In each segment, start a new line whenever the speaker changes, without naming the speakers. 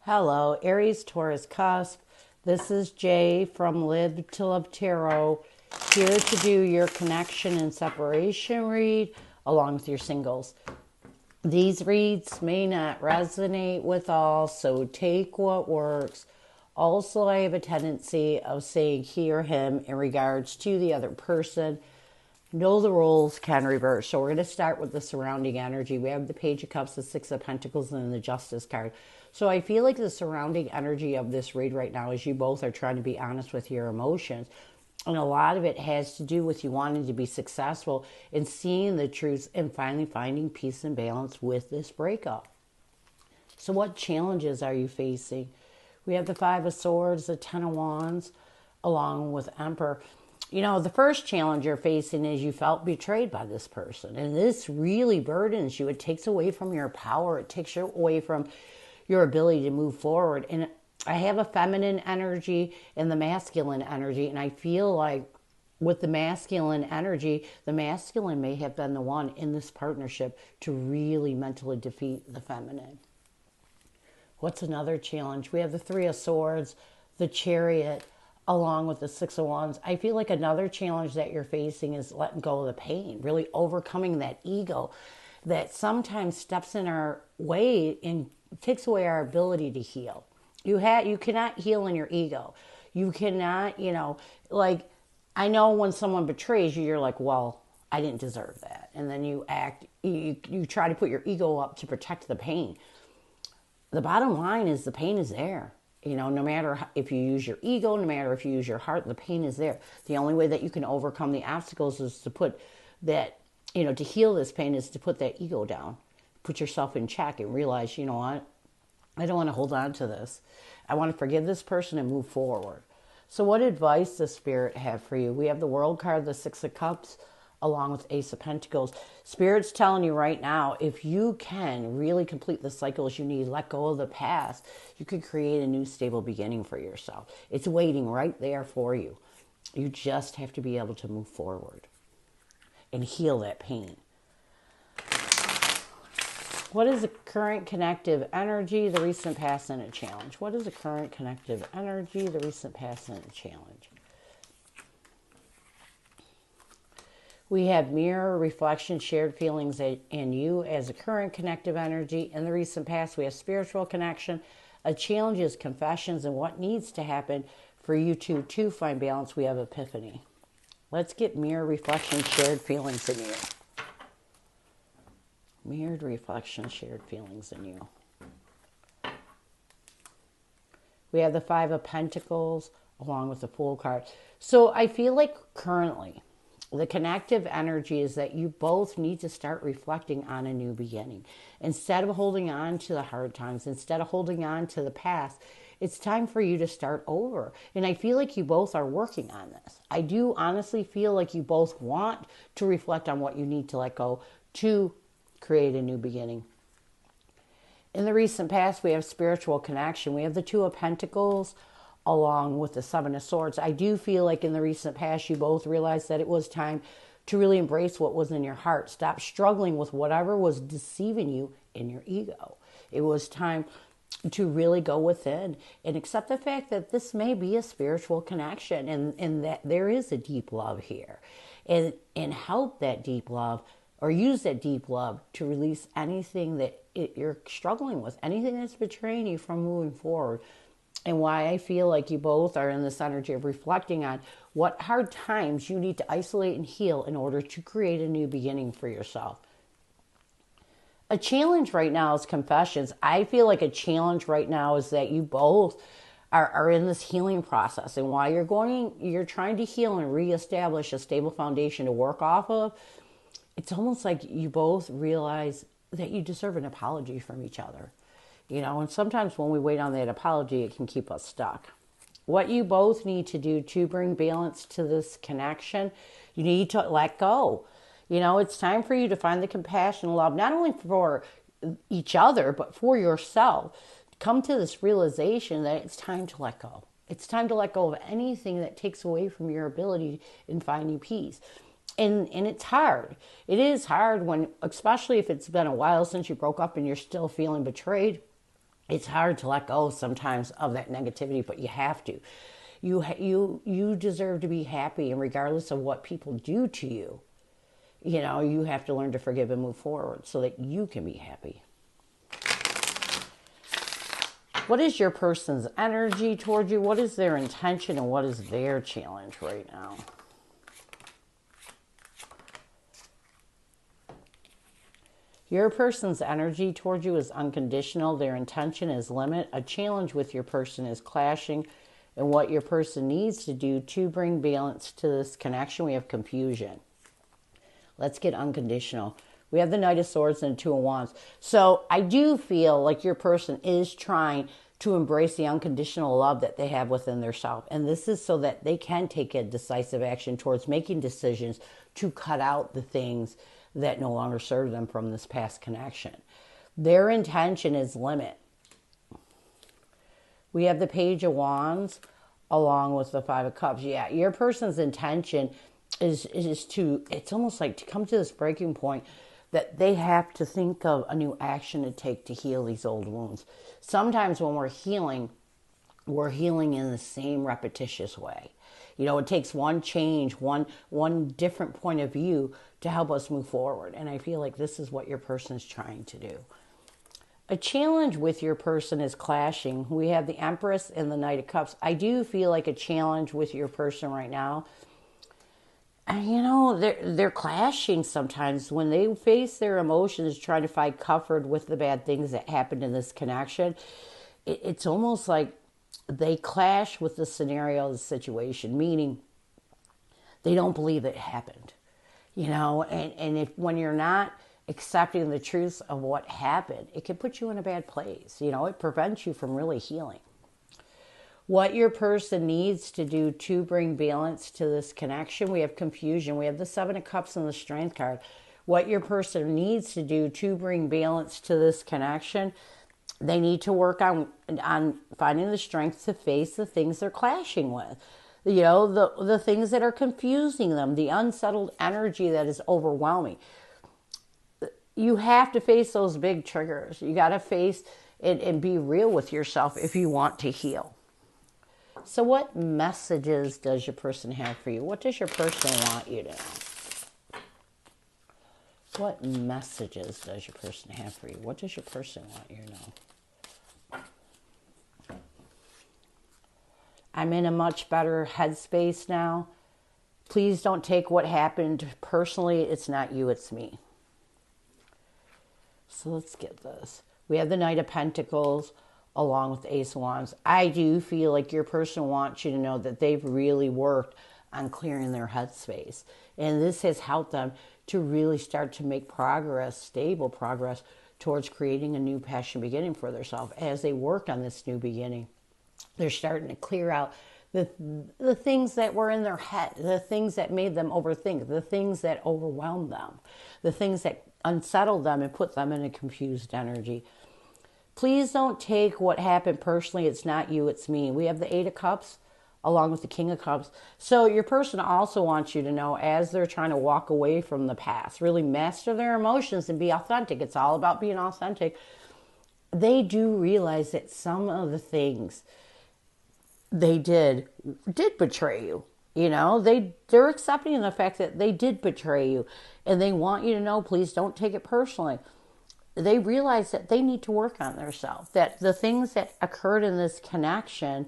Hello, Aries Taurus Cusp. This is Jay from Live to Love Tarot, here to do your connection and separation read along with your singles. These reads may not resonate with all, so take what works. Also, I have a tendency of saying he or him in regards to the other person. Know the roles can reverse. So we're going to start with the surrounding energy. We have the Page of Cups, the Six of Pentacles, and then the Justice card. So I feel like the surrounding energy of this read right now is you both are trying to be honest with your emotions. And a lot of it has to do with you wanting to be successful in seeing the truth and finally finding peace and balance with this breakup. So what challenges are you facing? We have the Five of Swords, the Ten of Wands, along with Emperor. You know, the first challenge you're facing is you felt betrayed by this person. And this really burdens you. It takes away from your power. It takes you away from your ability to move forward. And I have a feminine energy and the masculine energy. And I feel like with the masculine energy, the masculine may have been the one in this partnership to really mentally defeat the feminine. What's another challenge? We have the Three of Swords, the Chariot, along with the Six of Wands. I feel like another challenge that you're facing is letting go of the pain, really overcoming that ego that sometimes steps in our way and takes away our ability to heal. You cannot heal in your ego. You cannot, like, I know when someone betrays you, you're like, well, I didn't deserve that. And then you try to put your ego up to protect the pain. The bottom line is the pain is there. No matter if you use your ego, no matter if you use your heart, the pain is there. The only way that you can overcome the obstacles is to put that, to heal this pain is to put that ego down. Put yourself in check and realize, you know what? I don't want to hold on to this. I want to forgive this person and move forward. So what advice does Spirit have for you? We have the World card, the Six of Cups, along with Ace of Pentacles. Spirit's telling you right now, if you can really complete the cycles you need, let go of the past, you could create a new stable beginning for yourself. It's waiting right there for you. You just have to be able to move forward and heal that pain. What is the current connective energy, the recent past, and a challenge? What is the current connective energy, the recent past, and a challenge? We have mirror, reflection, shared feelings in you as a current connective energy. In the recent past, we have spiritual connection. A challenge is confessions and what needs to happen for you to find balance. We have epiphany. Let's get mirror, reflection, shared feelings in you. Mirrored, reflection, shared feelings in you. We have the Five of Pentacles along with the Fool card. So I feel like currently, the connective energy is that you both need to start reflecting on a new beginning. Instead of holding on to the hard times, instead of holding on to the past, it's time for you to start over. And I feel like you both are working on this. I do honestly feel like you both want to reflect on what you need to let go to create a new beginning. In the recent past, we have spiritual connection. We have the Two of Pentacles along with the Seven of Swords. I do feel like in the recent past, you both realized that it was time to really embrace what was in your heart. Stop struggling with whatever was deceiving you in your ego. It was time to really go within and accept the fact that this may be a spiritual connection and that there is a deep love here. And help that deep love or use that deep love to release anything that you're struggling with, anything that's betraying you from moving forward. And why I feel like you both are in this energy of reflecting on what hard times you need to isolate and heal in order to create a new beginning for yourself. A challenge right now is confessions. I feel like a challenge right now is that you both are in this healing process. And while you're trying to heal and reestablish a stable foundation to work off of, it's almost like you both realize that you deserve an apology from each other. And sometimes when we wait on that apology, it can keep us stuck. What you both need to do to bring balance to this connection, you need to let go. It's time for you to find the compassion and love, not only for each other, but for yourself. Come to this realization that it's time to let go. It's time to let go of anything that takes away from your ability in finding peace. And it's hard. It is hard when, especially if it's been a while since you broke up and you're still feeling betrayed. It's hard to let go sometimes of that negativity, but you have to. You deserve to be happy, and regardless of what people do to you, you have to learn to forgive and move forward so that you can be happy. What is your person's energy toward you? What is their intention and what is their challenge right now? Your person's energy toward you is unconditional. Their intention is limit. A challenge with your person is clashing. And what your person needs to do to bring balance to this connection, we have confusion. Let's get unconditional. We have the Knight of Swords and the Two of Wands. So I do feel like your person is trying to embrace the unconditional love that they have within their self. And this is so that they can take a decisive action towards making decisions to cut out the things that no longer serve them from this past connection. Their intention is limit. We have the Page of Wands along with the Five of Cups. Yeah, your person's intention is to, it's almost like to come to this breaking point that they have to think of a new action to take to heal these old wounds. Sometimes when we're healing in the same repetitious way. It takes one change, one different point of view to help us move forward. And I feel like this is what your person is trying to do. A challenge with your person is clashing. We have the Empress and the Knight of Cups. I do feel like a challenge with your person right now. And they're clashing sometimes when they face their emotions, trying to find comfort with the bad things that happened in this connection. It's almost like they clash with the scenario, the situation, meaning they don't believe it happened. And if when you're not accepting the truth of what happened, it can put you in a bad place. It prevents you from really healing. What your person needs to do to bring balance to this connection, we have confusion. We have the Seven of Cups and the Strength card. What your person needs to do to bring balance to this connection, they need to work on finding the strength to face the things they're clashing with. The things that are confusing them, the unsettled energy that is overwhelming. You have to face those big triggers. You got to face it and be real with yourself if you want to heal. So what messages does your person have for you? What does your person want you to know? What messages does your person have for you? What does your person want you to know? I'm in a much better headspace now. Please don't take what happened personally. It's not you, it's me. So let's get this. We have the Knight of Pentacles along with the Ace of Wands. I do feel like your person wants you to know that they've really worked on clearing their headspace. And this has helped them to really start to make progress, stable progress, towards creating a new passion beginning for themselves. As they work on this new beginning, they're starting to clear out the things that were in their head, the things that made them overthink, the things that overwhelmed them, the things that unsettled them and put them in a confused energy. Please don't take what happened personally. It's not you, it's me. We have the Eight of Cups along with the King of Cups. So your person also wants you to know, as they're trying to walk away from the past, really master their emotions and be authentic. It's all about being authentic. They do realize that some of the things they did betray you. They're accepting the fact that they did betray you, and they want you to know, please don't take it personally. They realize that they need to work on themselves, that the things that occurred in this connection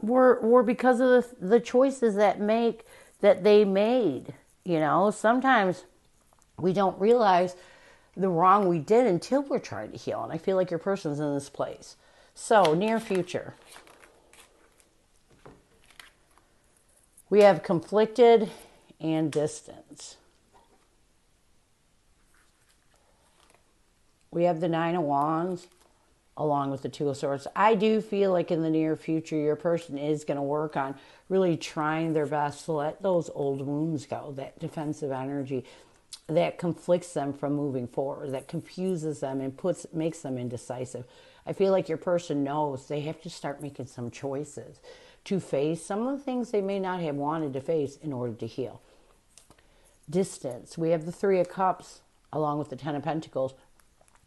were because of the choices that they made. Sometimes we don't realize the wrong we did until we're trying to heal. And I feel like your person's in this place. So, near future. We have conflicted and distance. We have the Nine of Wands along with the Two of Swords. I do feel like in the near future, your person is going to work on really trying their best to let those old wounds go, that defensive energy that conflicts them from moving forward, that confuses them and makes them indecisive. I feel like your person knows they have to start making some choices to face some of the things they may not have wanted to face in order to heal. Distance. We have the Three of Cups along with the Ten of Pentacles.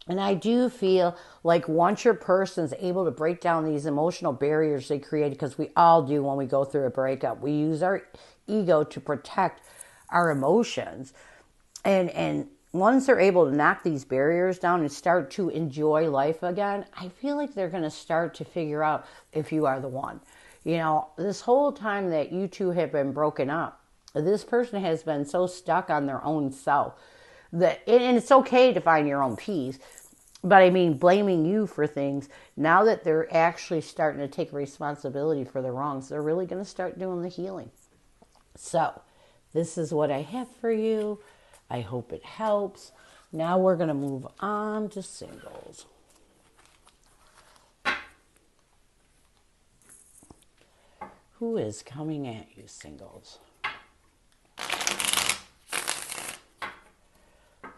And I do feel like once your person's able to break down these emotional barriers they created, because we all do when we go through a breakup, we use our ego to protect our emotions. And once they're able to knock these barriers down and start to enjoy life again, I feel like they're going to start to figure out if you are the one. You know, this whole time that you two have been broken up, this person has been so stuck on their own self that, and it's okay to find your own peace, but I mean, blaming you for things, now that they're actually starting to take responsibility for their wrongs, they're really going to start doing the healing. So, this is what I have for you. I hope it helps. Now we're going to move on to singles. Who is coming at you, singles?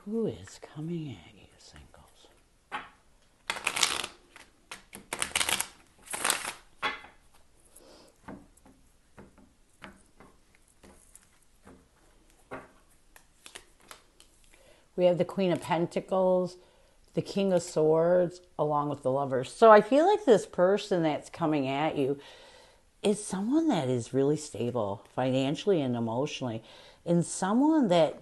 Who is coming at you, singles? We have the Queen of Pentacles, the King of Swords, along with the Lovers. So I feel like this person that's coming at you is someone that is really stable financially and emotionally, and someone that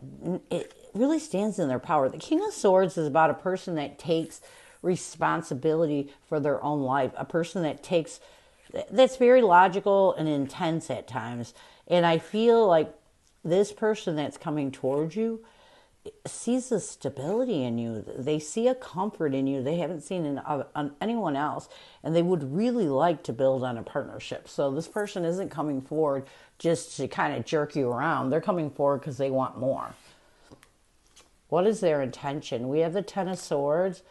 it really stands in their power. The King of Swords is about a person that takes responsibility for their own life, a person that's very logical and intense at times. And I feel like this person that's coming towards you sees a stability in you. They see a comfort in you they haven't seen in anyone else, and they would really like to build on a partnership. So this person isn't coming forward just to kind of jerk you around. They're coming forward because they want more. What is their intention? We have the Ten of Swords,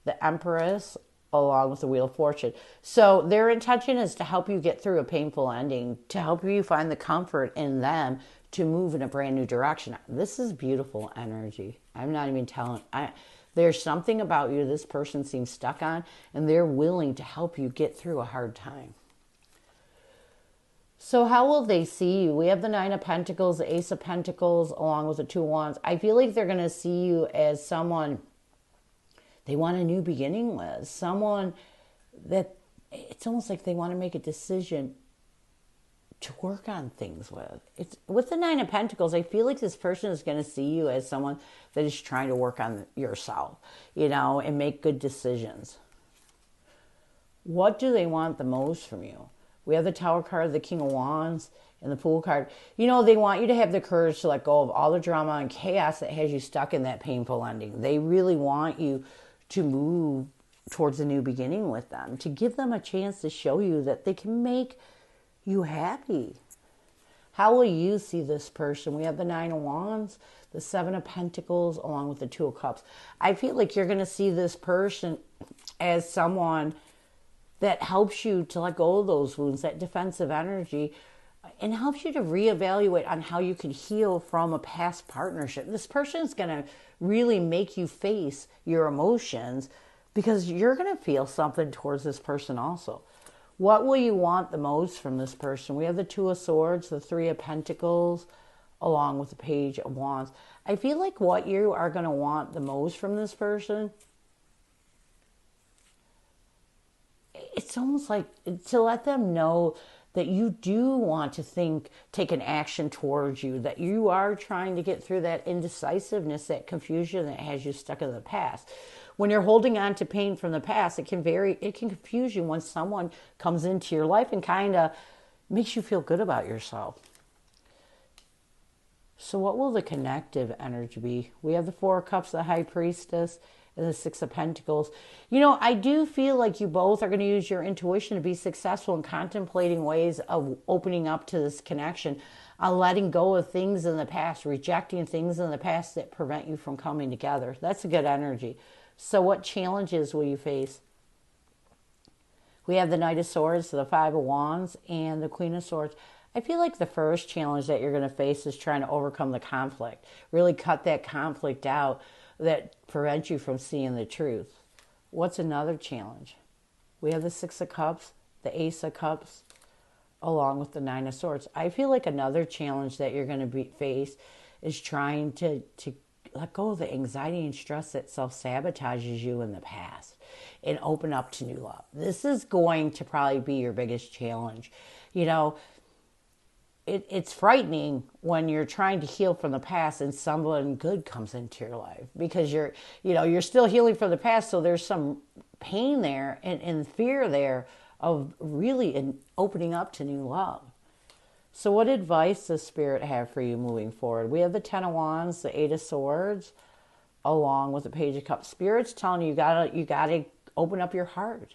the Empress, along with the Wheel of Fortune. So their intention is to help you get through a painful ending, to help you find the comfort in them to move in a brand new direction. This is beautiful energy. I'm not even telling. There's something about you this person seems stuck on, and they're willing to help you get through a hard time. So how will they see you? We have the Nine of Pentacles, the Ace of Pentacles, along with the Two of Wands. I feel like they're going to see you as someone they want a new beginning with. Someone that it's almost like they want to make a decision to work on things with. It's with the Nine of Pentacles, I feel like this person is going to see you as someone that is trying to work on yourself, and make good decisions. What do they want the most from you? We have the Tower card, the King of Wands, and the Fool card. They want you to have the courage to let go of all the drama and chaos that has you stuck in that painful ending. They really want you to move towards a new beginning with them, to give them a chance to show you that they can make you happy. How will you see this person? We have the Nine of Wands, the Seven of Pentacles, along with the Two of Cups. I feel like you're going to see this person as someone that helps you to let go of those wounds, that defensive energy, and helps you to reevaluate on how you can heal from a past partnership. This person is going to really make you face your emotions, because you're going to feel something towards this person also. What will you want the most from this person? We have the Two of Swords, the Three of Pentacles, along with the Page of Wands. I feel like what you are going to want the most from this person, it's almost like to let them know that you do want to take an action towards you, that you are trying to get through that indecisiveness, that confusion that has you stuck in the past. When you're holding on to pain from the past, it can confuse you when someone comes into your life and kind of makes you feel good about yourself. So what will the connective energy be? We have the Four of Cups, the High Priestess, and the Six of Pentacles. I do feel like you both are going to use your intuition to be successful in contemplating ways of opening up to this connection, letting go of things in the past, rejecting things in the past that prevent you from coming together. That's a good energy. So what challenges will you face? We have the Knight of Swords, the Five of Wands, and the Queen of Swords. I feel like the first challenge that you're going to face is trying to overcome the conflict. Really cut that conflict out that prevents you from seeing the truth. What's another challenge? We have the Six of Cups, the Ace of Cups, along with the Nine of Swords. I feel like another challenge that you're going to face is trying to let go of the anxiety and stress that self-sabotages you in the past and open up to new love. This is going to probably be your biggest challenge. You know, it's frightening when you're trying to heal from the past and someone good comes into your life, because you're still healing from the past. So there's some pain there and fear there of really opening up to new love. So what advice does Spirit have for you moving forward? We have the Ten of Wands, the Eight of Swords, along with the Page of Cups. Spirit's telling you you gotta open up your heart.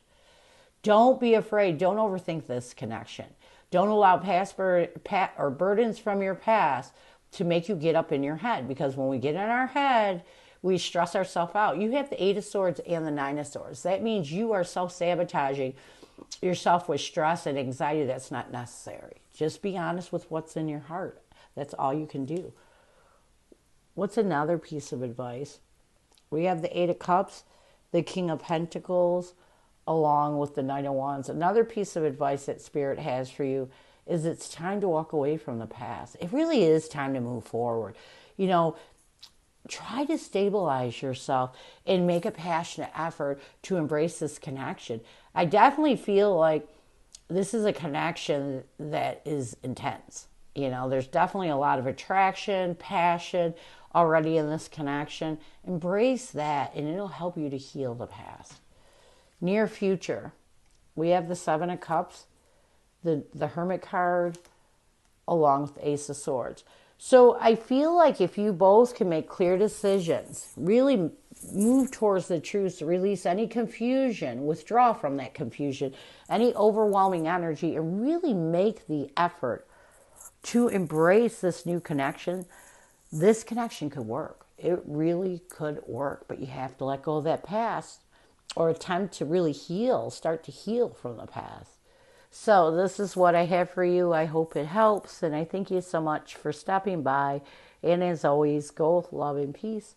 Don't be afraid. Don't overthink this connection. Don't allow past or burdens from your past to make you get up in your head, because when we get in our head, we stress ourselves out. You have the Eight of Swords and the Nine of Swords. That means you are self-sabotaging yourself with stress and anxiety that's not necessary. Just be honest with what's in your heart. That's all you can do. What's another piece of advice? We have the Eight of Cups, the King of Pentacles, along with the Knight of Wands. Another piece of advice that Spirit has for you is it's time to walk away from the past. It really is time to move forward. Try to stabilize yourself and make a passionate effort to embrace this connection. I definitely feel like this is a connection that is intense. There's definitely a lot of attraction, passion already in this connection. Embrace that, and it'll help you to heal the past. Near future, we have the Seven of Cups, the Hermit card, along with the Ace of Swords. So I feel like if you both can make clear decisions, really move towards the truth, release any confusion, withdraw from that confusion, any overwhelming energy, and really make the effort to embrace this new connection, this connection could work. It really could work, but you have to let go of that past or attempt to really start to heal from the past. So this is what I have for you. I hope it helps, and I thank you so much for stopping by. And as always, go with love and peace.